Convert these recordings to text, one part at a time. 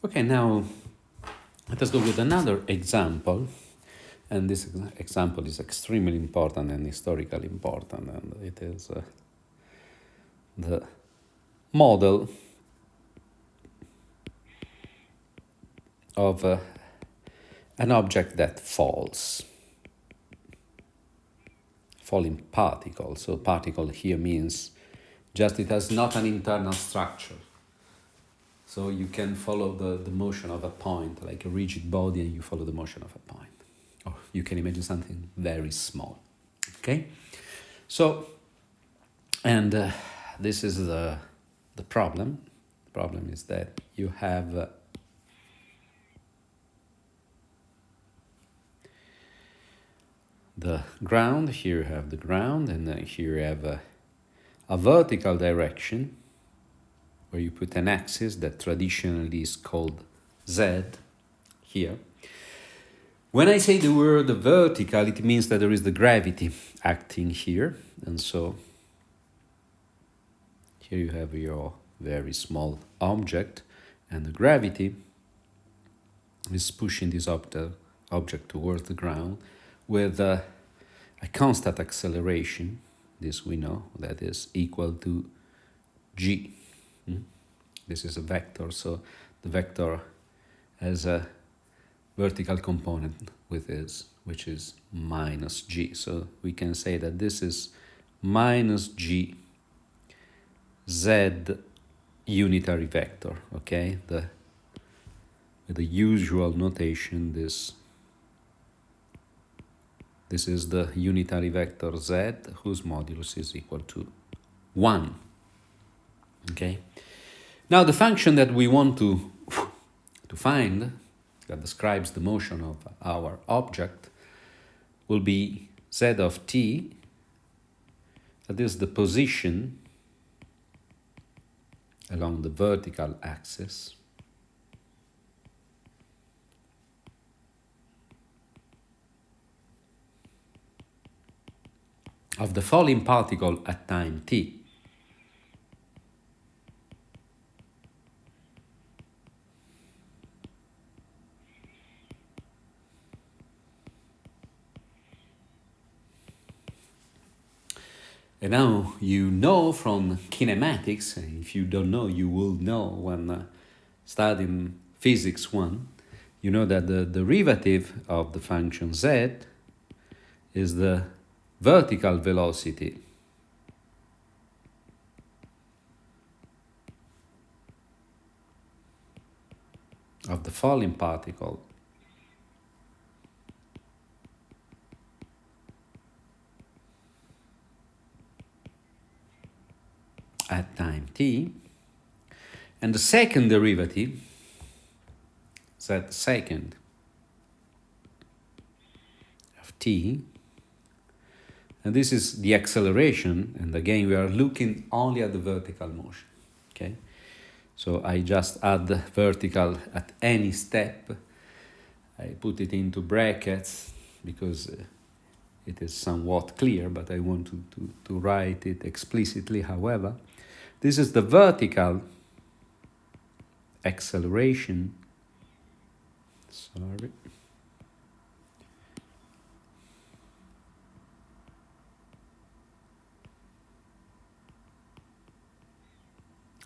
Okay, now let us go with another example. And this example is extremely important and historically important, and it is the model of an object that falls. Falling particle. So particle here means just it has not an internal structure. So you can follow the motion of a point, like a rigid body, and you follow the motion of a point. Or you can imagine something very small. Okay? So, and this is the problem. The problem is that you have the ground, here you have the ground, and then here you have a vertical direction where you put an axis that traditionally is called Z here. When I say the word vertical, it means that there is the gravity acting here, and so here you have your very small object, and the gravity is pushing this object towards the ground with a constant acceleration. This we know, that is equal to g. This is a vector, so the vector has a vertical component with this, which is minus g. So we can say that this is minus g z unitary vector, okay? With the usual notation, this is the unitary vector z whose modulus is equal to 1, okay? Now the function that we want to find, that describes the motion of our object, will be z of t, that is the position along the vertical axis of the falling particle at time t. And now you know from kinematics, and if you don't know, you will know when studying physics 1, you know that the derivative of the function z is the vertical velocity of the falling particle at time t, and the second derivative, z second of t, and this is the acceleration, and again we are looking only at the vertical motion, okay? So I just add the vertical at any step. I put it into brackets because it is somewhat clear, but I want to write it explicitly. However, this is the vertical acceleration,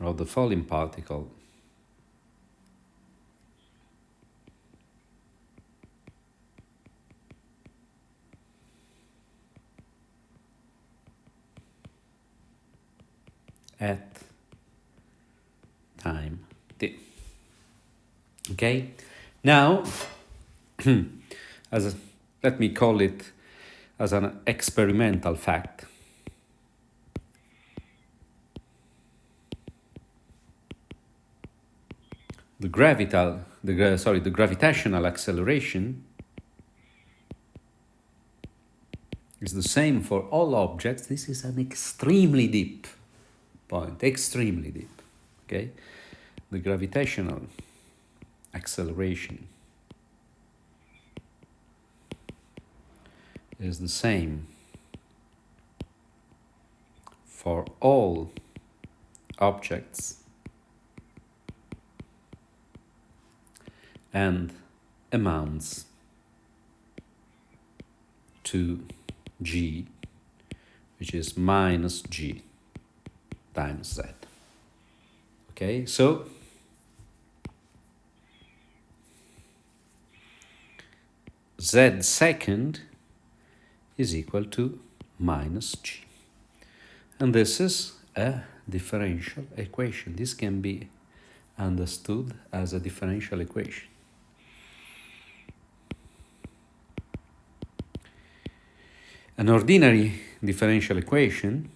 of the falling particle at time t. Okay, now let me call it as an experimental fact. The gravitational acceleration is the same for all objects. This is an extremely deep point, extremely deep, okay? The gravitational acceleration is the same for all objects and amounts to g, which is minus g times z. Okay, so z second is equal to minus g. And this is a differential equation. This can be understood as a differential equation. An ordinary differential equation,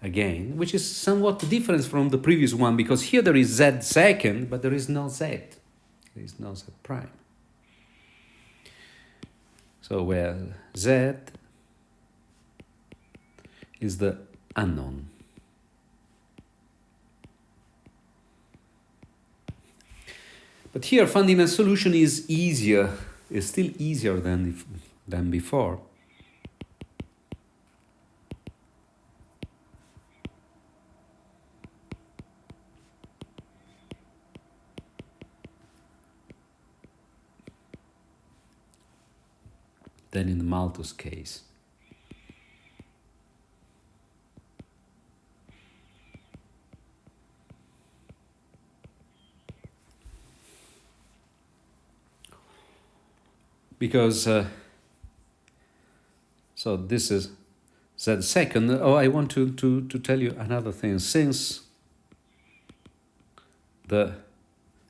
again, which is somewhat different from the previous one, because here there is z second, but there is no z. There is no z prime. So where z is the unknown. But here finding a solution is still easier than before. Than in the Malthus case. Because, so this is z second. Oh, I want to tell you another thing. Since the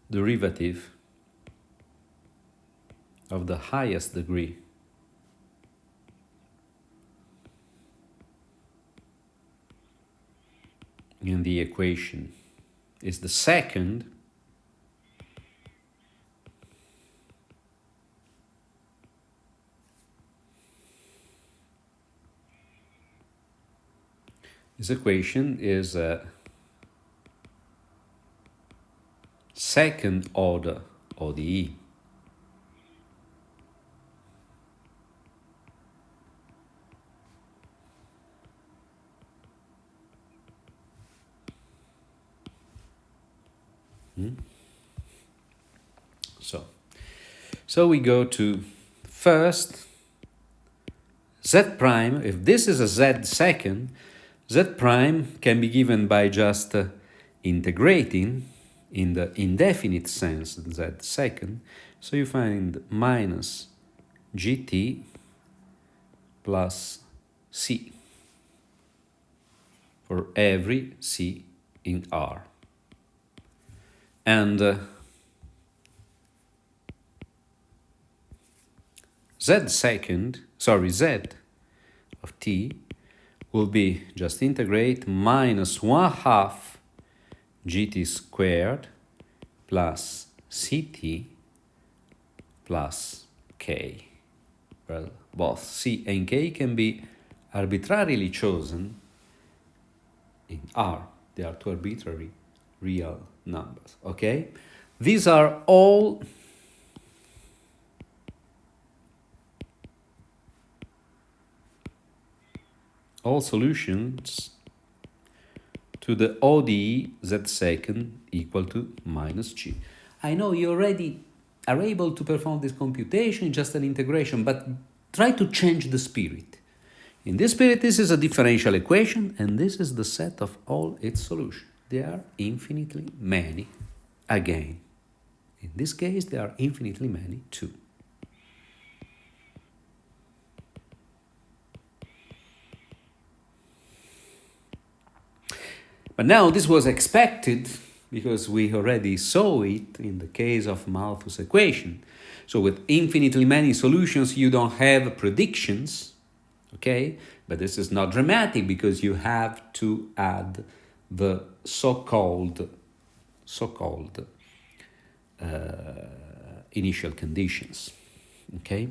derivative of the highest degree in the equation is the second, this equation is a second order ODE. So we go to first z prime. If this is a z second, z prime can be given by just integrating in the indefinite sense z second. So you find minus gt plus c for every c in R. And z of t will be just integrate minus 1/2 gt squared plus ct plus k. Well, both c and k can be arbitrarily chosen in R. They are two arbitrary real numbers, okay? These are all solutions to the ODE z second equal to minus g. I know you already are able to perform this computation, just an integration, but try to change the spirit. In this spirit, this is a differential equation, and this is the set of all its solutions. They are infinitely many again. In this case, there are infinitely many too. But now this was expected because we already saw it in the case of Malthus equation. So with infinitely many solutions, you don't have predictions, okay? But this is not dramatic because you have to add the so-called initial conditions, okay?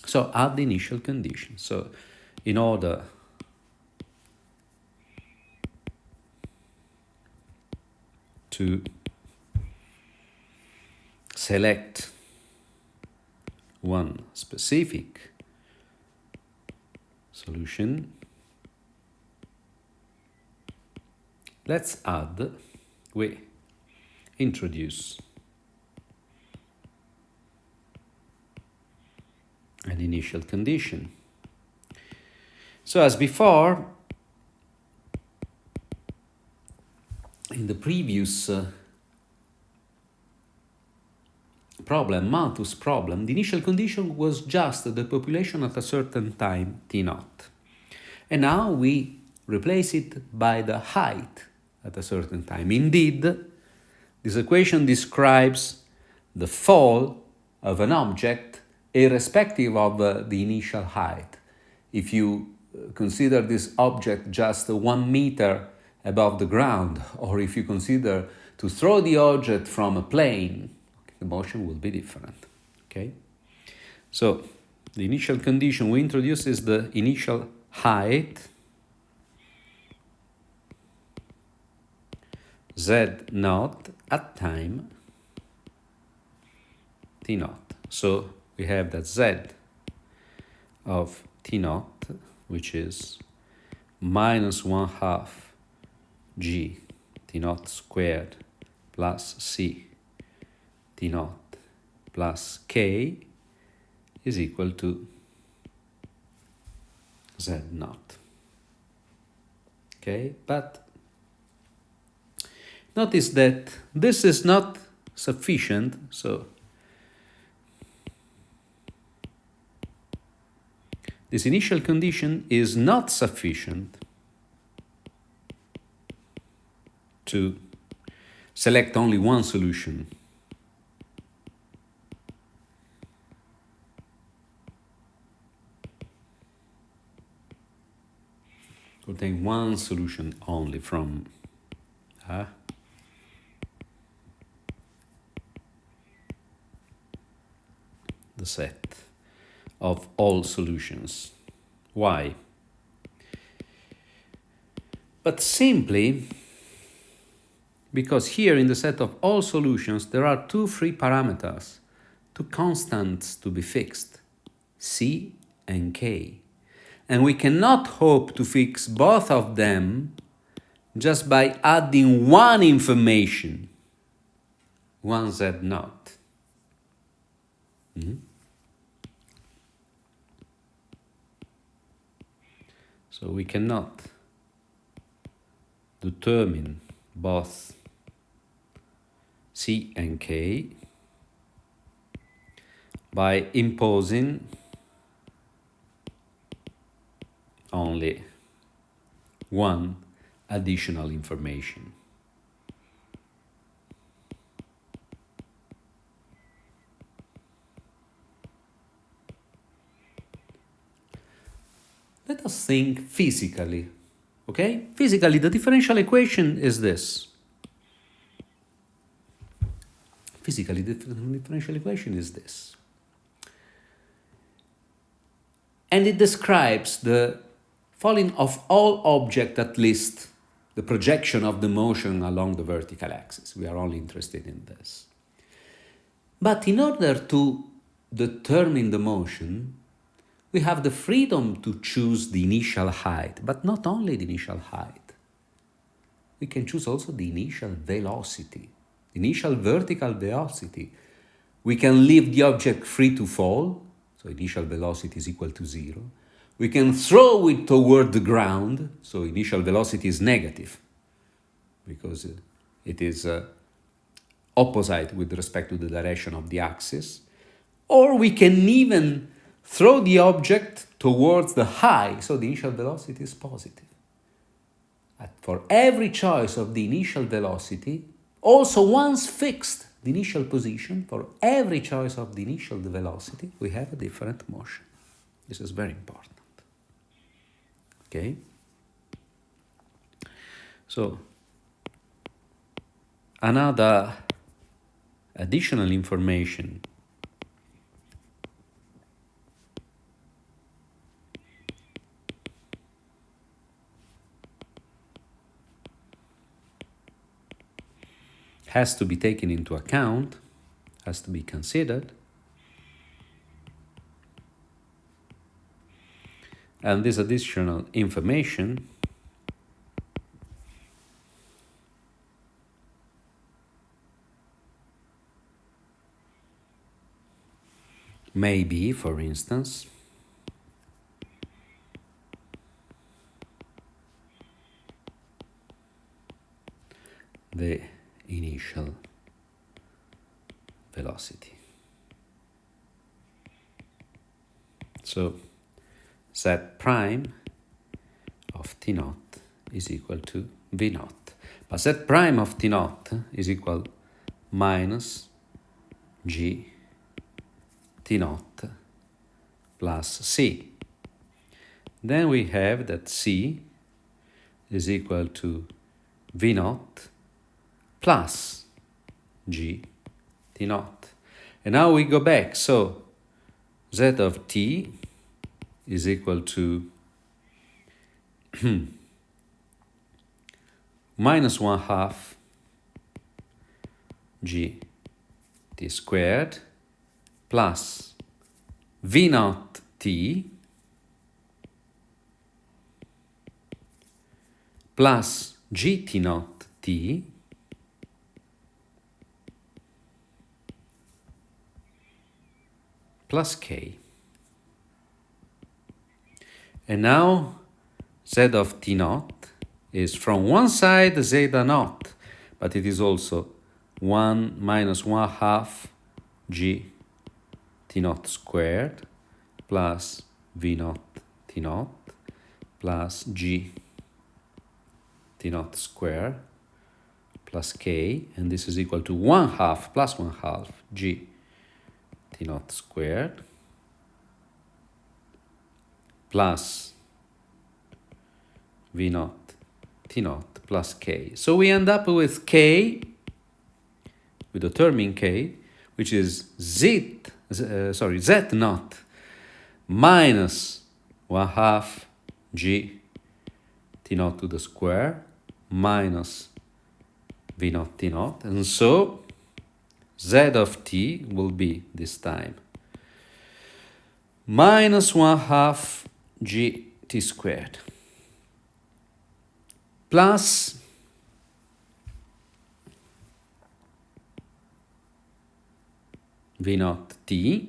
So add the initial conditions. So in order to select one specific solution, we introduce an initial condition. So as before, in the previous problem, Malthus problem, the initial condition was just the population at a certain time, t naught. And now we replace it by the height at a certain time. Indeed, this equation describes the fall of an object irrespective of the initial height. If you consider this object just 1 meter above the ground, or if you consider to throw the object from a plane, the motion will be different. Okay? So the initial condition we introduce is the initial height z naught at time t naught. So we have that z of t naught, which is minus 1/2 g t naught squared plus c t naught plus k is equal to z naught. Okay, but notice that this is not sufficient, so this initial condition is not sufficient to select only one solution. To take one solution only from the set of all solutions. Why? But simply because here in the set of all solutions there are two free parameters, two constants to be fixed, c and k. And we cannot hope to fix both of them just by adding one information, one z naught. So we cannot determine both c and k by imposing only one additional information. Let us think physically, okay? Physically, the differential equation is this. Physically, the differential equation is this. And it describes the falling of all objects, at least the projection of the motion along the vertical axis. We are only interested in this. But in order to determine the motion, we have the freedom to choose the initial height, but not only the initial height. We can choose also the initial velocity, the initial vertical velocity. We can leave the object free to fall, so initial velocity is equal to 0. We can throw it toward the ground, so initial velocity is negative, because it is opposite with respect to the direction of the axis. Or we can even throw the object towards the high, so the initial velocity is positive. And for every choice of the initial velocity, also once fixed the initial position, for every choice of the initial velocity, we have a different motion. This is very important. Okay? So, another additional information has to be taken into account, has to be considered. And this additional information may be, for instance, the initial velocity. So z prime of t naught is equal to v naught. But z prime of t naught is equal minus g t naught plus c. Then we have that c is equal to v naught plus g t naught. And now we go back. So z of t is equal to minus 1/2 g t squared plus v naught t plus g t naught t plus k. And now z of t naught is from one side zeta naught, but it is also 1 minus 1/2 g t naught squared plus v naught t naught plus g t naught squared plus k, and this is equal to 1/2 plus 1/2 g t naught squared plus v naught t naught plus k. So we end up with k, with the term in k, which is z naught minus 1/2 g t naught to the square minus v naught t naught. And so z of t will be, this time, minus 1/2 g t squared plus v naught t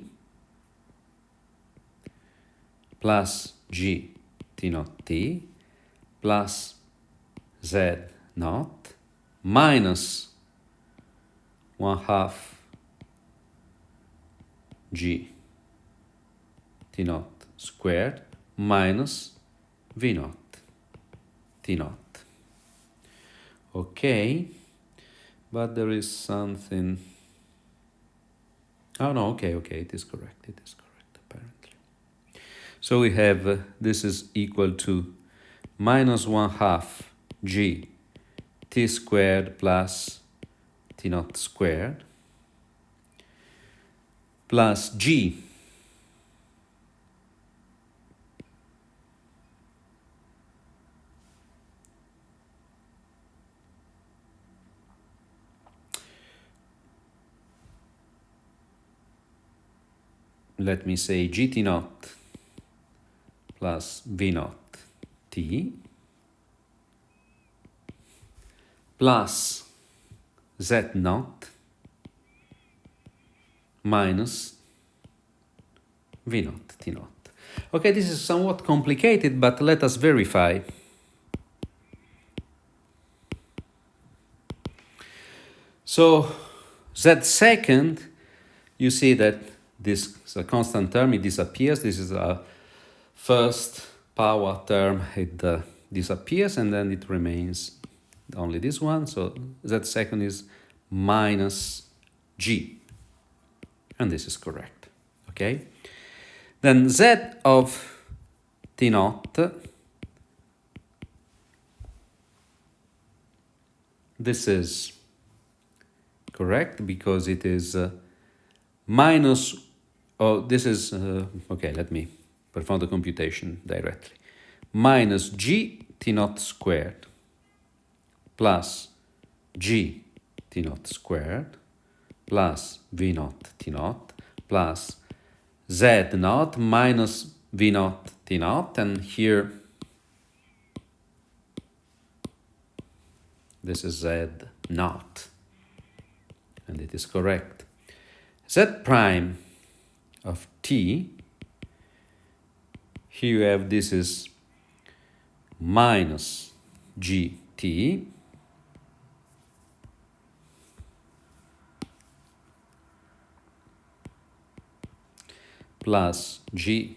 plus g t naught t plus z naught minus 1/2 g t naught squared minus v naught t naught. Okay, but there is something. Oh no, okay, it is correct, apparently. So we have, this is equal to minus 1/2 g t squared plus t naught squared plus g let me say g t naught plus v naught t plus z naught minus v naught t naught. Okay, this is somewhat complicated, but let us verify. So z second, you see that this is a constant term, it disappears. This is a first power term, it disappears, and then it remains only this one. So z second is minus g, and this is correct. Okay, then z of t naught, this is correct because it is minus, this is, okay, let me perform the computation directly. Minus g t naught squared plus g t naught squared plus v naught t naught plus z naught minus v naught t naught, and here this is z naught, and it is correct. Z prime of t. Here you have this is minus gt plus g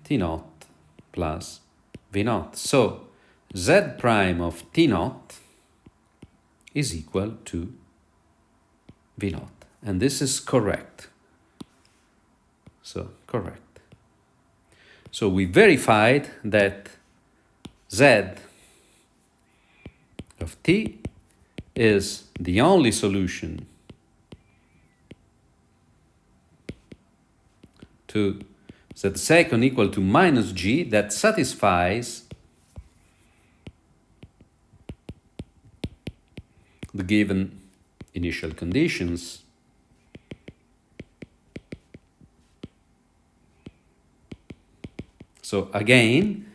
t naught plus v naught. So z prime of t naught is equal to v naught. And this is correct. So correct. So we verified that z of t is the only solution to z second equal to minus g that satisfies the given initial conditions. So again,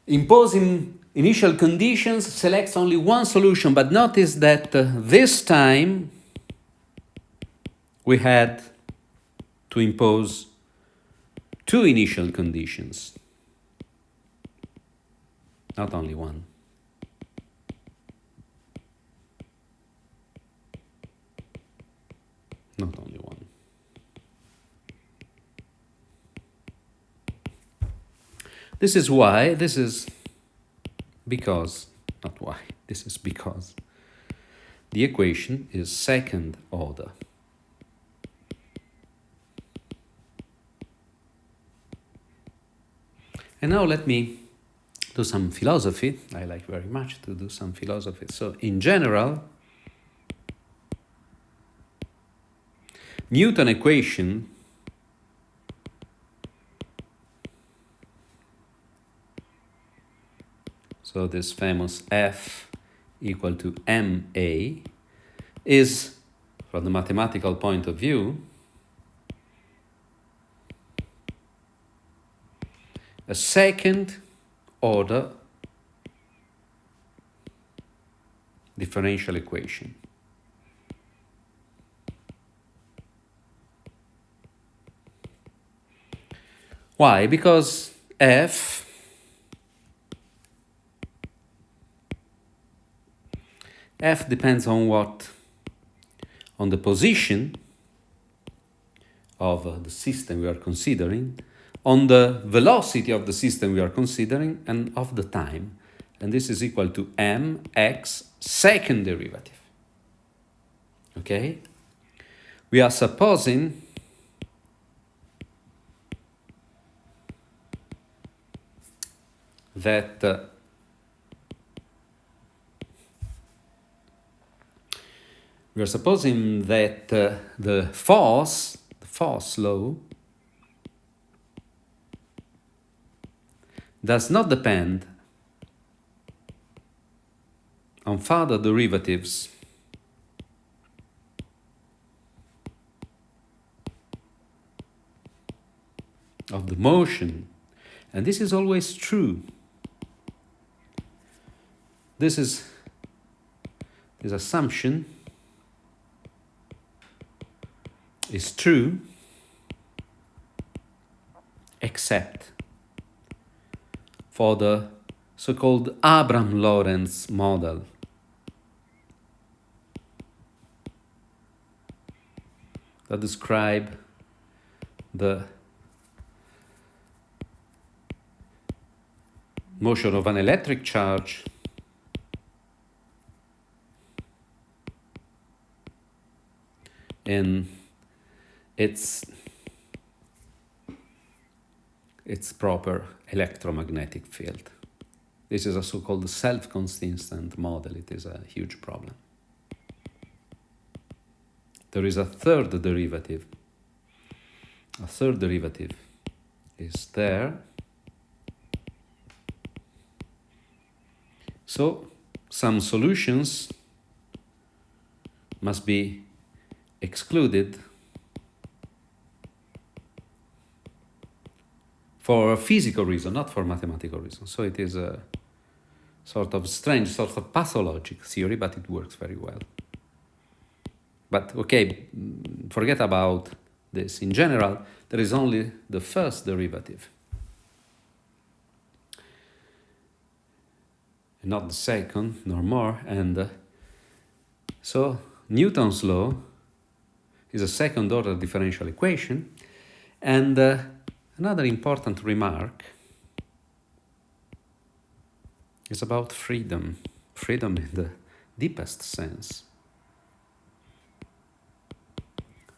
imposing initial conditions selects only one solution, but notice that this time we had to impose two initial conditions, not only one. Not only one. This is because the equation is second order. And now let me do some philosophy. I like very much to do some philosophy. So in general, Newton equation so this famous F equal to ma is, from the mathematical point of view, a second order differential equation. Why? Because F depends on what? On the position of the system we are considering, on the velocity of the system we are considering, and of the time. And this is equal to mx second derivative. Okay? We are supposing that the force law does not depend on further derivatives of the motion. And this is always true. This assumption is true except for the so-called Abram-Lorentz model. That describe the motion of an electric charge in its proper electromagnetic field. This is a so-called self-consistent model. It is a huge problem. There is a third derivative. A third derivative is there. So some solutions must be excluded for a physical reason, not for mathematical reason. So it is a sort of strange, sort of pathologic theory, but it works very well. But okay, forget about this. In general, there is only the first derivative, not the second, nor more. And so Newton's law is a second-order differential equation. And another important remark is about freedom, freedom in the deepest sense.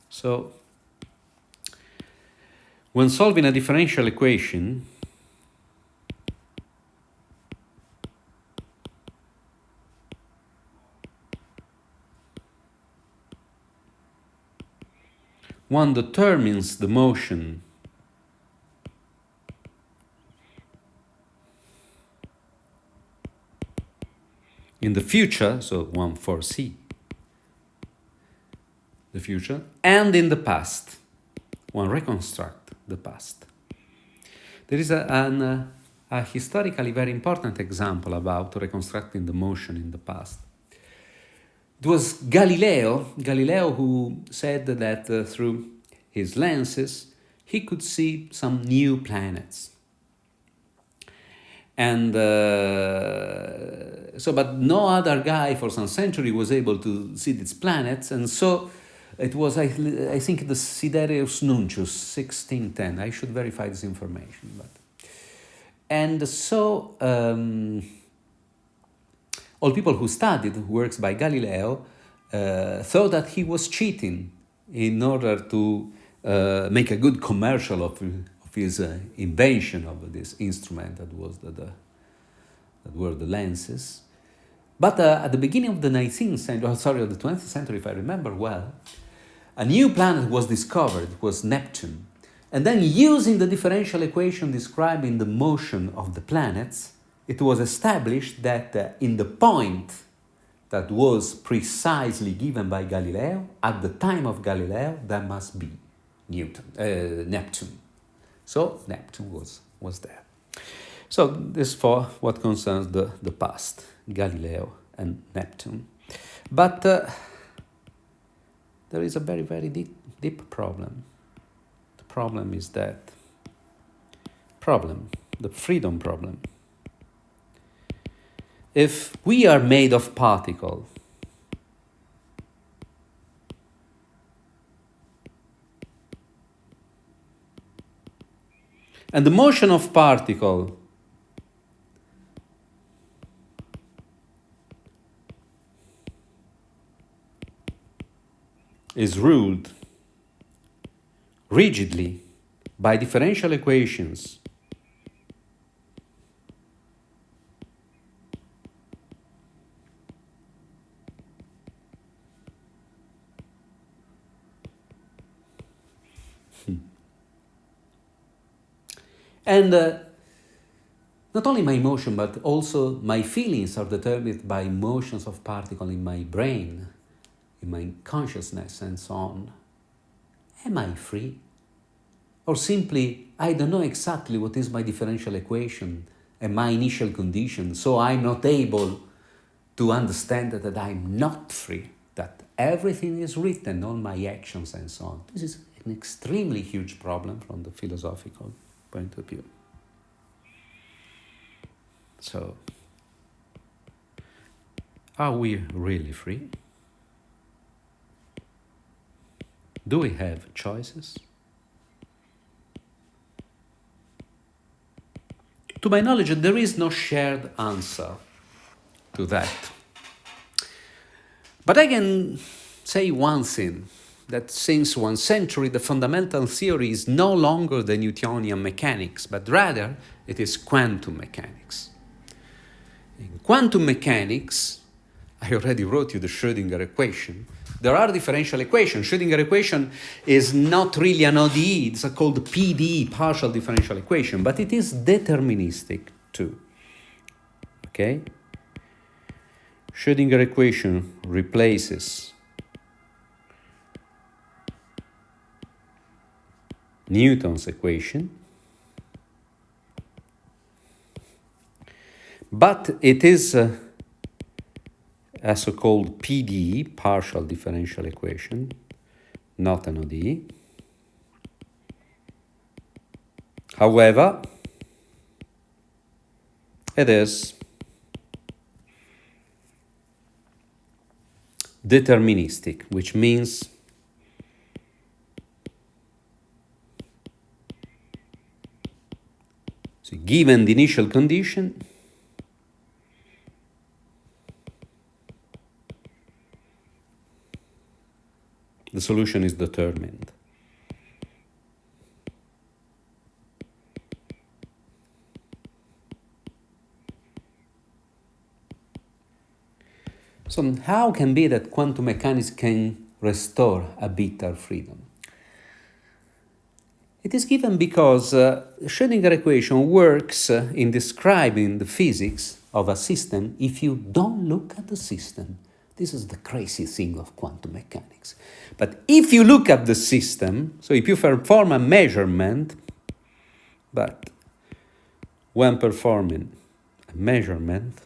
So, when solving a differential equation, one determines the motion in the future, so one foresee the future, and in the past, one reconstruct the past. There is a historically very important example about reconstructing the motion in the past. It was Galileo who said that through his lenses he could see some new planets. And but no other guy for some century was able to see these planets, and so it was, I think, the Sidereus Nuncius, 1610. I should verify this information. And so all people who studied works by Galileo thought that he was cheating in order to make a good commercial of his invention of this instrument that was that were the lenses. But at the beginning of the 19th century, of the 20th century, if I remember well, a new planet was discovered. It was Neptune. And then, using the differential equation describing the motion of the planets, it was established that in the point that was precisely given by Galileo, at the time of Galileo, there must be Neptune. So Neptune was there. So this for what concerns the past, Galileo and Neptune. But there is a very, very deep problem. The problem is the freedom problem. If we are made of particles, and the motion of particle is ruled rigidly by differential equations, and not only my motion, but also my feelings are determined by motions of particles in my brain, in my consciousness, and so on. Am I free? Or simply, I don't know exactly what is my differential equation and my initial condition, so I'm not able to understand that I'm not free, that everything is written on my actions and so on. This is an extremely huge problem from the philosophical point of view. So, are we really free? Do we have choices? To my knowledge, there is no shared answer to that. But I can say one thing, that since 1 century, the fundamental theory is no longer the Newtonian mechanics, but rather it is quantum mechanics. In quantum mechanics, I already wrote you the Schrodinger equation. There are differential equations. Schrodinger equation is not really an ODE, it's called PDE, partial differential equation, but it is deterministic too. Okay? Schrodinger equation replaces Newton's equation, but it is a so-called PDE, partial differential equation, not an ODE. However, it is deterministic, which means so given the initial condition, the solution is determined. So how can be that quantum mechanics can restore a bit of freedom? It is given because Schrodinger equation works in describing the physics of a system if you don't look at the system. This is the crazy thing of quantum mechanics. But if you look at the system, so if you perform a measurement, but when performing a measurement,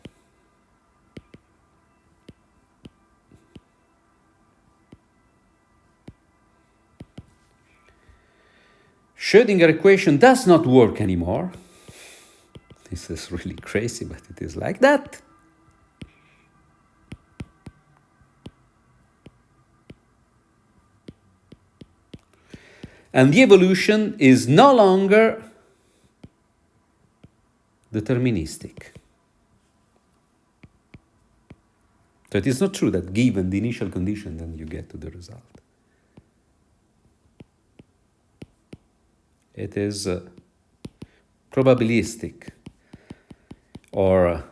Schrodinger equation does not work anymore. This is really crazy, but it is like that. And the evolution is no longer deterministic. So it is not true that given the initial condition, then you get to the result. It is probabilistic, or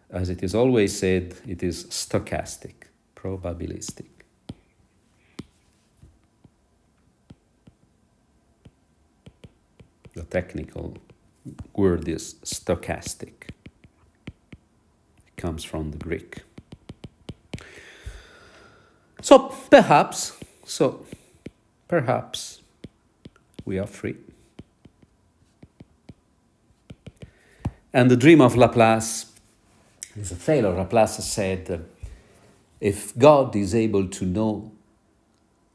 as it is always said, it is stochastic, probabilistic. The technical word is stochastic. It comes from the Greek. So perhaps we are free. And the dream of Laplace is a failure. Laplace said, if God is able to know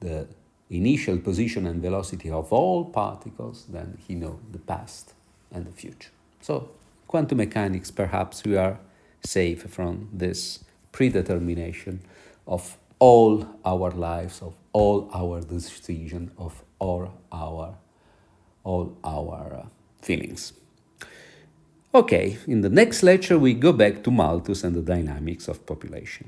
the initial position and velocity of all particles, then he knows the past and the future. So quantum mechanics, perhaps we are safe from this predetermination of all our lives, of all our decisions, of all our feelings. Okay, in the next lecture we go back to Malthus and the dynamics of population.